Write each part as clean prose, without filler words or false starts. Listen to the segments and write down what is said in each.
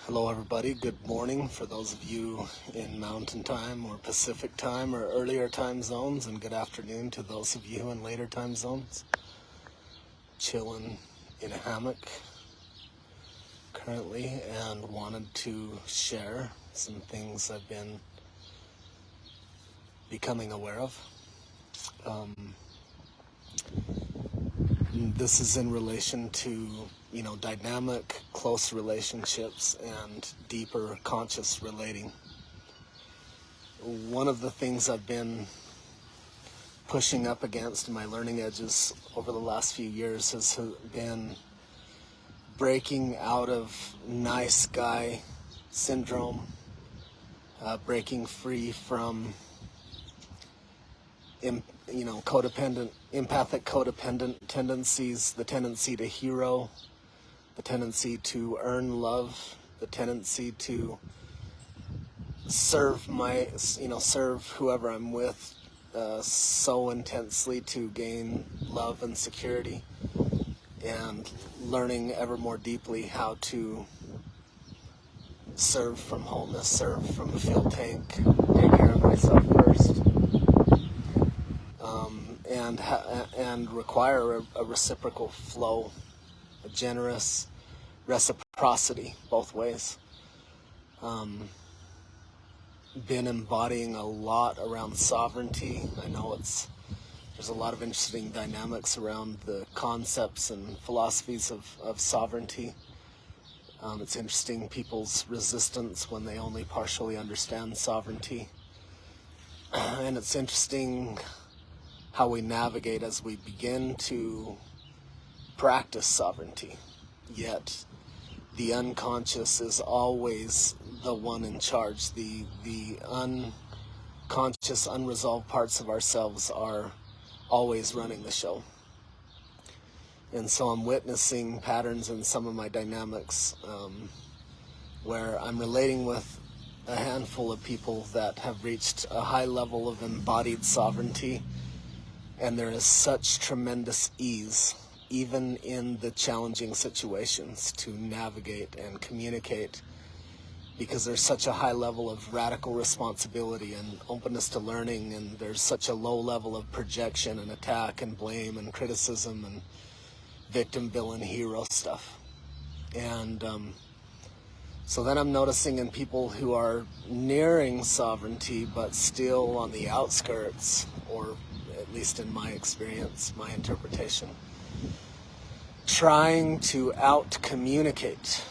Hello everybody, good morning for those of you in Mountain Time or Pacific Time or earlier time zones, and good afternoon to those of you in later time zones. Chilling in a hammock currently and wanted to share some things I've been becoming aware of. This is in relation to, dynamic, close relationships and deeper conscious relating. One of the things I've been pushing up against in my learning edges over the last few years has been breaking out of nice guy syndrome, breaking free from empathic codependent tendencies, the tendency to hero, the tendency to earn love, the tendency to serve serve whoever I'm with so intensely to gain love and security, and learning ever more deeply how to serve from wholeness, serve from a fuel tank, take care of myself first. And require a reciprocal flow, a generous reciprocity both ways. Been embodying a lot around sovereignty. I know there's a lot of interesting dynamics around the concepts and philosophies of sovereignty. It's interesting people's resistance when they only partially understand sovereignty. And it's interesting how we navigate as we begin to practice sovereignty. Yet the unconscious is always the one in charge. The unconscious, unresolved parts of ourselves are always running the show. And so I'm witnessing patterns in some of my dynamics where I'm relating with a handful of people that have reached a high level of embodied sovereignty. And there is such tremendous ease, even in the challenging situations, to navigate and communicate, because there's such a high level of radical responsibility and openness to learning, and there's such a low level of projection and attack and blame and criticism and victim, villain, hero stuff. And so then I'm noticing in people who are nearing sovereignty but still on the outskirts, or at least in my experience, my interpretation, trying to out-communicate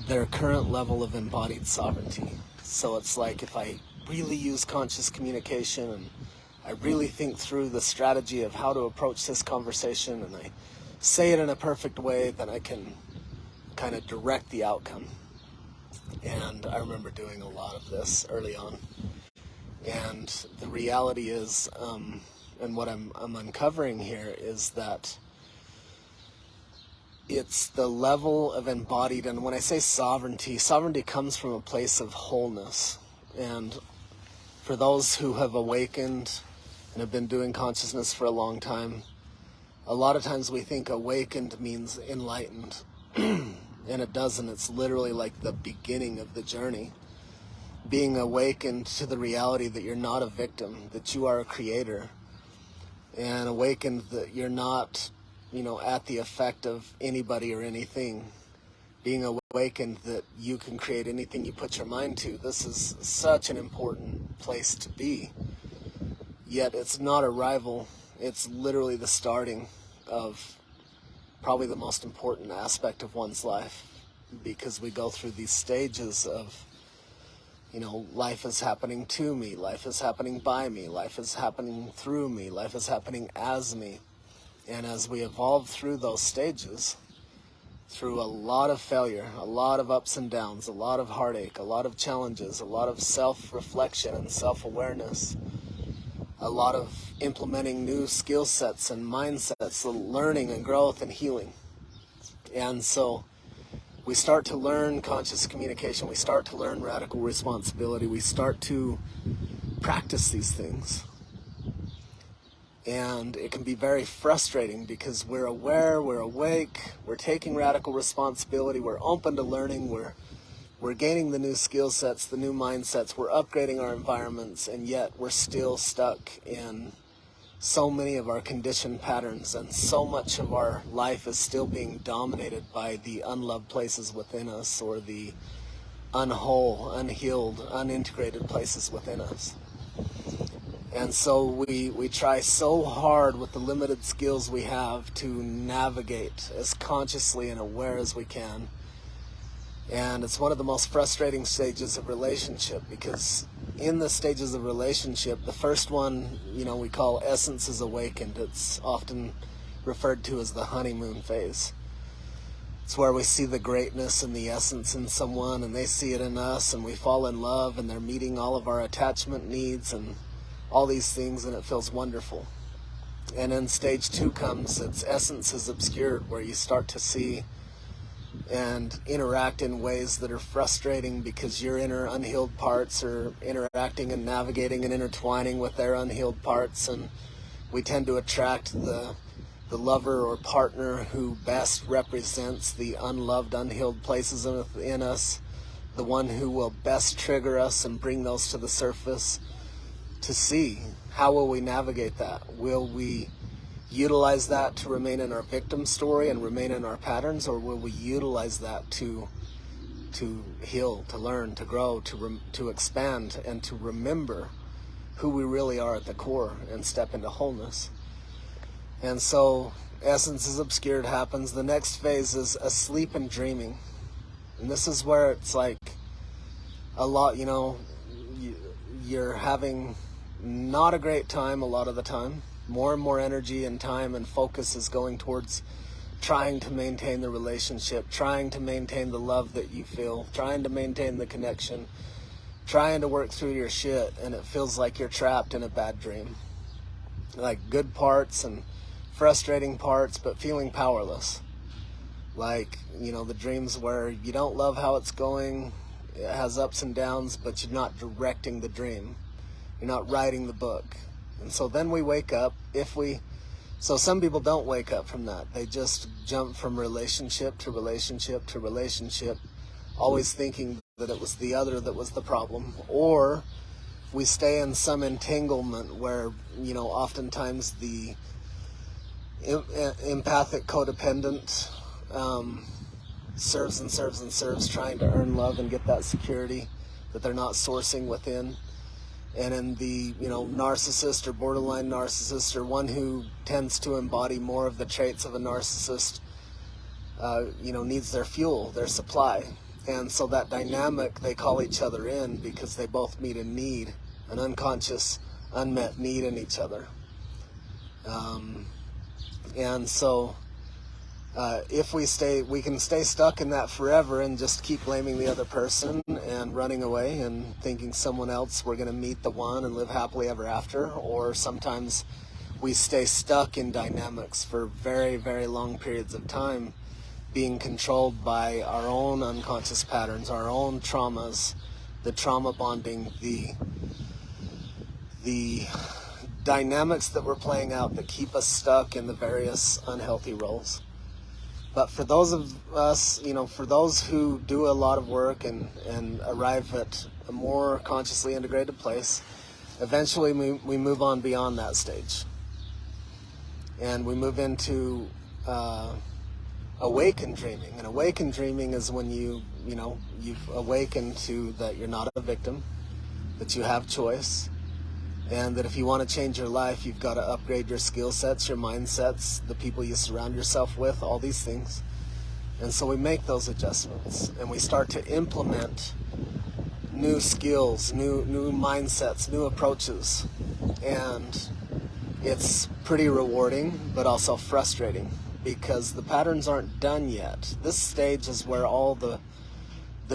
their current level of embodied sovereignty. So it's like, if I really use conscious communication and I really think through the strategy of how to approach this conversation and I say it in a perfect way, then I can kind of direct the outcome. And I remember doing a lot of this early on. And the reality is, and what I'm uncovering here is that it's the level of embodied, and when I say sovereignty comes from a place of wholeness. And for those who have awakened and have been doing consciousness for a long time, a lot of times we think awakened means enlightened, and it doesn't. It's literally like the beginning of the journey. Being awakened to the reality that you're not a victim, that you are a creator, and awakened that you're not, at the effect of anybody or anything. Being awakened that you can create anything you put your mind to. This is such an important place to be. Yet it's not a rival. It's literally the starting of probably the most important aspect of one's life, because we go through these stages of, life is happening to me, life is happening by me, life is happening through me, life is happening as me. And as we evolve through those stages, through a lot of failure, a lot of ups and downs, a lot of heartache, a lot of challenges, a lot of self-reflection and self-awareness, a lot of implementing new skill sets and mindsets, learning and growth and healing. And so we start to learn conscious communication, we start to learn radical responsibility, we start to practice these things. And it can be very frustrating because we're aware, we're awake, we're taking radical responsibility, we're open to learning, we're gaining the new skill sets, the new mindsets, we're upgrading our environments, and yet we're still stuck in so many of our conditioned patterns, and so much of our life is still being dominated by the unloved places within us, or the unwhole, unhealed, unintegrated places within us. And so we try so hard with the limited skills we have to navigate as consciously and aware as we can. And it's one of the most frustrating stages of relationship, because in the stages of relationship, the first one, we call essence is awakened. It's often referred to as the honeymoon phase. It's where we see the greatness and the essence in someone, and they see it in us, and we fall in love, and they're meeting all of our attachment needs and all these things, and it feels wonderful. And then stage 2 comes, its essence is obscured, where you start to see and interact in ways that are frustrating because your inner unhealed parts are interacting and navigating and intertwining with their unhealed parts, and we tend to attract the lover or partner who best represents the unloved, unhealed places in us, the one who will best trigger us and bring those to the surface to see how will we navigate that. Will we utilize that to remain in our victim story and remain in our patterns, or will we utilize that to heal, to learn, to grow, to expand, and to remember who we really are at the core and step into wholeness? And so essence is obscured happens. The next phase is asleep and dreaming. And this is where it's like a lot, you're having not a great time a lot of the time. More and more energy and time and focus is going towards trying to maintain the relationship, trying to maintain the love that you feel, trying to maintain the connection, trying to work through your shit, and it feels like you're trapped in a bad dream. Like good parts and frustrating parts, but feeling powerless. Like, the dreams where you don't love how it's going, it has ups and downs, but you're not directing the dream. You're not writing the book. And so then we wake up, so some people don't wake up from that. They just jump from relationship to relationship to relationship, always thinking that it was the other that was the problem. Or we stay in some entanglement where, oftentimes the empathic codependent serves and serves and serves, trying to earn love and get that security that they're not sourcing within. And in the, narcissist or borderline narcissist, or one who tends to embody more of the traits of a narcissist, needs their fuel, their supply. And so that dynamic, they call each other in because they both meet a need, an unconscious, unmet need in each other. And so if we can stay stuck in that forever and just keep blaming the other person and running away and thinking someone else, we're going to meet the one and live happily ever after. Or sometimes we stay stuck in dynamics for very, very long periods of time, being controlled by our own unconscious patterns, our own traumas, the trauma bonding, the dynamics that we're playing out that keep us stuck in the various unhealthy roles. But for those of us, for those who do a lot of work and arrive at a more consciously integrated place, eventually we move on beyond that stage. And we move into awakened dreaming. And awakened dreaming is when you've awakened to that you're not a victim, that you have choice, and that if you want to change your life, you've got to upgrade your skill sets, your mindsets, the people you surround yourself with, all these things. And so we make those adjustments, and we start to implement new skills, new mindsets, new approaches. And it's pretty rewarding, but also frustrating, because the patterns aren't done yet. This stage is where all the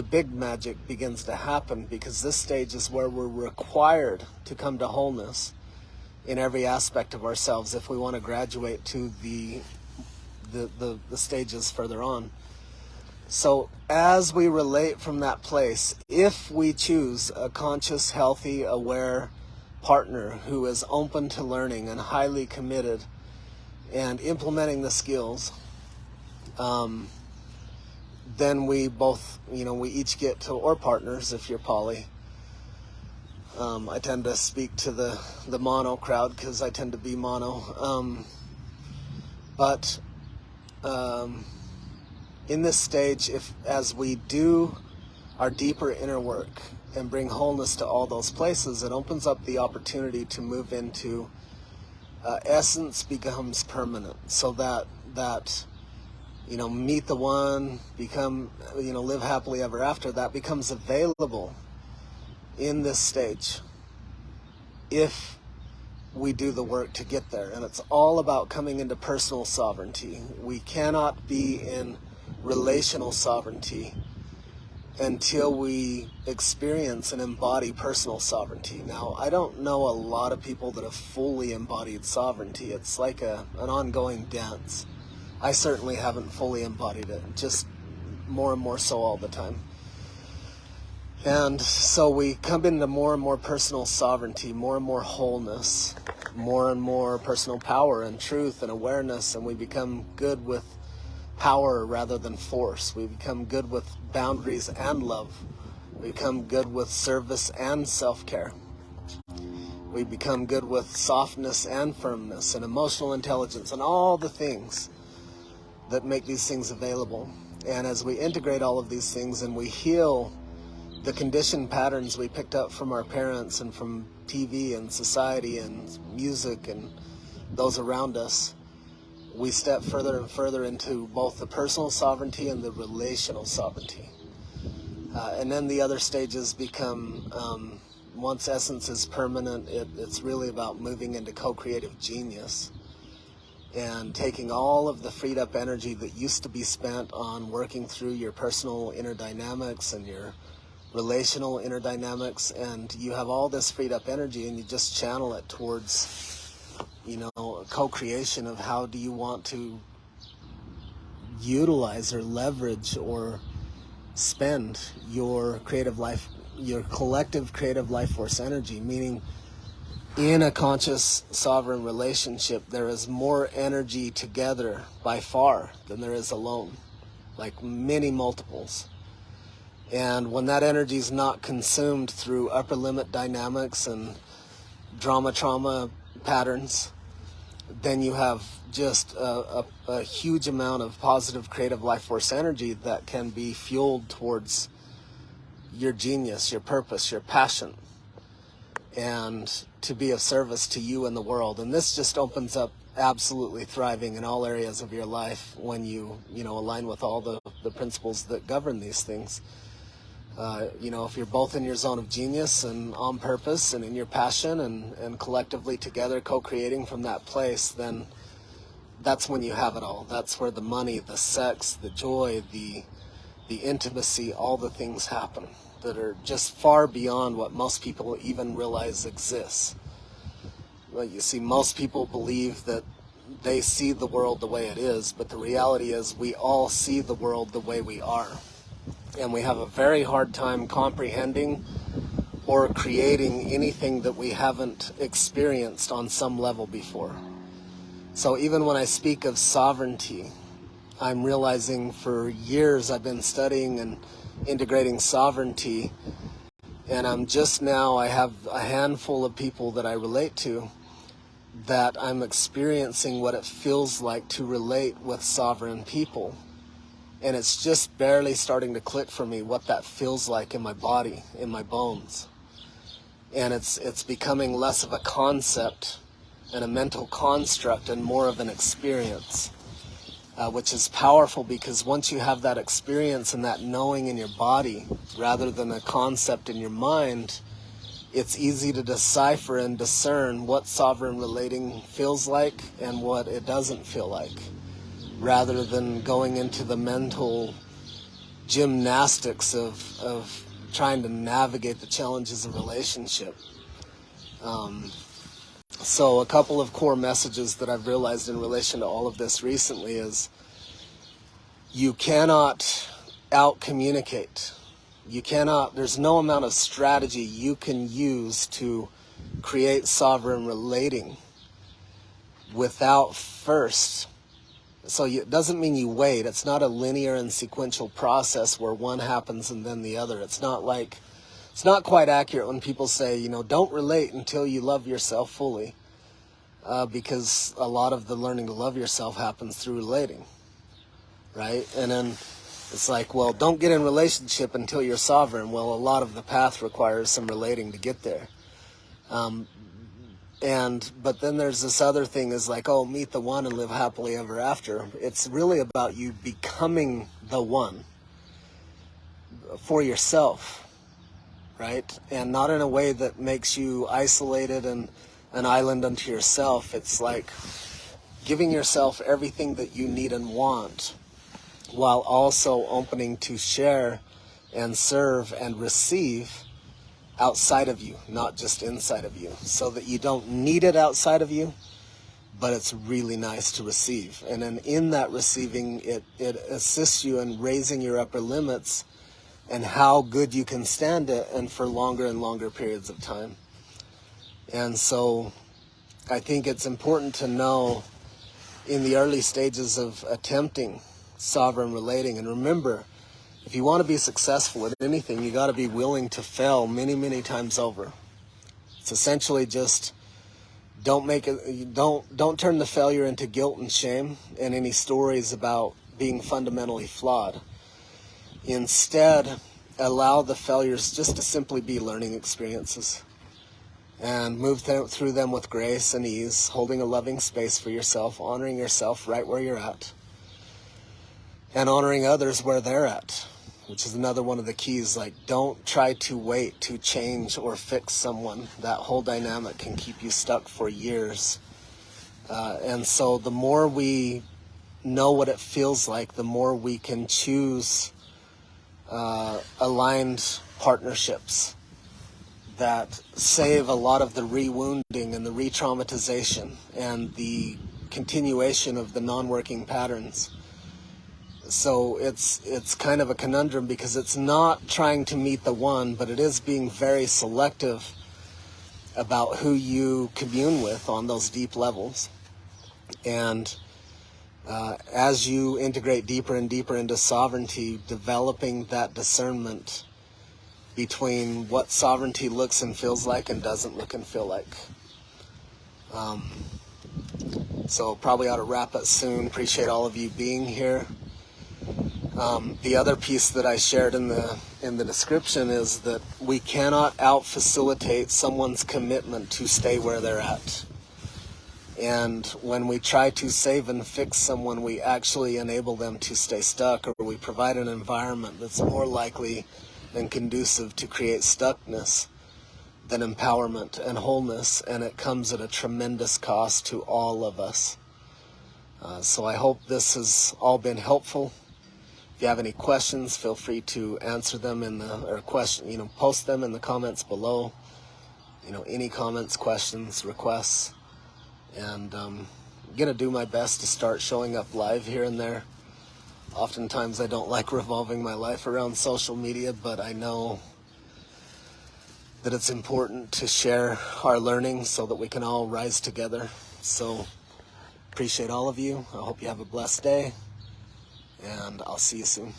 big magic begins to happen, because this stage is where we're required to come to wholeness in every aspect of ourselves if we want to graduate to the stages further on. So as we relate from that place, if we choose a conscious, healthy, aware, partner who is open to learning and highly committed and implementing the skills, then we both, we each get to, or partners if you're poly. I tend to speak to the mono crowd because I tend to be mono. But in this stage, as we do our deeper inner work and bring wholeness to all those places, it opens up the opportunity to move into essence becomes permanent, so that meet the one, become, live happily ever after, that becomes available in this stage if we do the work to get there. And it's all about coming into personal sovereignty. We cannot be in relational sovereignty until we experience and embody personal sovereignty. Now, I don't know a lot of people that have fully embodied sovereignty. It's like an ongoing dance. I certainly haven't fully embodied it, just more and more so all the time. And so we come into more and more personal sovereignty, more and more wholeness, more and more personal power and truth and awareness, and we become good with power rather than force. We become good with boundaries and love. We become good with service and self-care. We become good with softness and firmness and emotional intelligence and all the things that make these things available. And as we integrate all of these things and we heal the conditioned patterns we picked up from our parents and from TV and society and music and those around us, we step further and further into both the personal sovereignty and the relational sovereignty. And then the other stages become, once essence is permanent, it's really about moving into co-creative genius and taking all of the freed up energy that used to be spent on working through your personal inner dynamics and your relational inner dynamics, and you have all this freed up energy and you just channel it towards co-creation of how do you want to utilize or leverage or spend your creative life, your collective creative life force energy. Meaning, in a conscious sovereign relationship, there is more energy together by far than there is alone, like many multiples. And when that energy is not consumed through upper limit dynamics and trauma patterns, then you have just a huge amount of positive creative life force energy that can be fueled towards your genius, your purpose, your passion, and to be of service to you and the world. And this just opens up absolutely thriving in all areas of your life when you align with all the principles that govern these things. If you're both in your zone of genius and on purpose and in your passion and collectively together co-creating from that place, then that's when you have it all. That's where the money, the sex, the joy, the intimacy, all the things happen that are just far beyond what most people even realize exists. Well, you see, most people believe that they see the world the way it is, but the reality is we all see the world the way we are. And we have a very hard time comprehending or creating anything that we haven't experienced on some level before. So even when I speak of sovereignty, I'm realizing for years I've been studying and integrating sovereignty, and I have a handful of people that I relate to that I'm experiencing what it feels like to relate with sovereign people. And it's just barely starting to click for me what that feels like in my body, in my bones. And it's becoming less of a concept and a mental construct and more of an experience, which is powerful, because once you have that experience and that knowing in your body rather than a concept in your mind, it's easy to decipher and discern what sovereign relating feels like and what it doesn't feel like, rather than going into the mental gymnastics of trying to navigate the challenges of relationship. So a couple of core messages that I've realized in relation to all of this recently is you cannot out-communicate. There's no amount of strategy you can use to create sovereign relating without first. So it doesn't mean you wait. It's not a linear and sequential process where one happens and then the other. It's not quite accurate when people say, you know, don't relate until you love yourself fully, because a lot of the learning to love yourself happens through relating, right? And then it's like, well, don't get in relationship until you're sovereign. Well, a lot of the path requires some relating to get there. But then there's this other thing is like, oh, meet the one and live happily ever after. It's really about you becoming the one for yourself, right? And not in a way that makes you isolated and an island unto yourself. It's like giving yourself everything that you need and want, while also opening to share and serve and receive outside of you, not just inside of you, so that you don't need it outside of you, but it's really nice to receive. And then in that receiving, it assists you in raising your upper limits and how good you can stand it, and for longer and longer periods of time. And so I think it's important to know in the early stages of attempting sovereign relating, and remember, if you want to be successful at anything, you got to be willing to fail many, many times over. It's essentially just don't turn the failure into guilt and shame and any stories about being fundamentally flawed. Instead, allow the failures just to simply be learning experiences, and move through them with grace and ease, holding a loving space for yourself, honoring yourself right where you're at, and honoring others where they're at, which is another one of the keys. Like, don't try to wait to change or fix someone. That whole dynamic can keep you stuck for years. And so the more we know what it feels like, the more we can choose aligned partnerships that save a lot of the re-wounding and the re-traumatization and the continuation of the non-working patterns. So it's kind of a conundrum, because it's not trying to meet the one, but it is being very selective about who you commune with on those deep levels. And as you integrate deeper and deeper into sovereignty, developing that discernment between what sovereignty looks and feels like and doesn't look and feel like. So probably ought to wrap it soon. Appreciate all of you being here. The other piece that I shared in the description is that we cannot out-facilitate someone's commitment to stay where they're at. And when we try to save and fix someone, we actually enable them to stay stuck, or we provide an environment that's more likely and conducive to create stuckness than empowerment and wholeness, and it comes at a tremendous cost to all of us. So I hope this has all been helpful. If you have any questions, feel free to answer them post them in the comments below. Any comments, questions, requests, and I'm gonna do my best to start showing up live here and there. Oftentimes I don't like revolving my life around social media, but I know that it's important to share our learning so that we can all rise together. So appreciate all of you. I hope you have a blessed day, and I'll see you soon.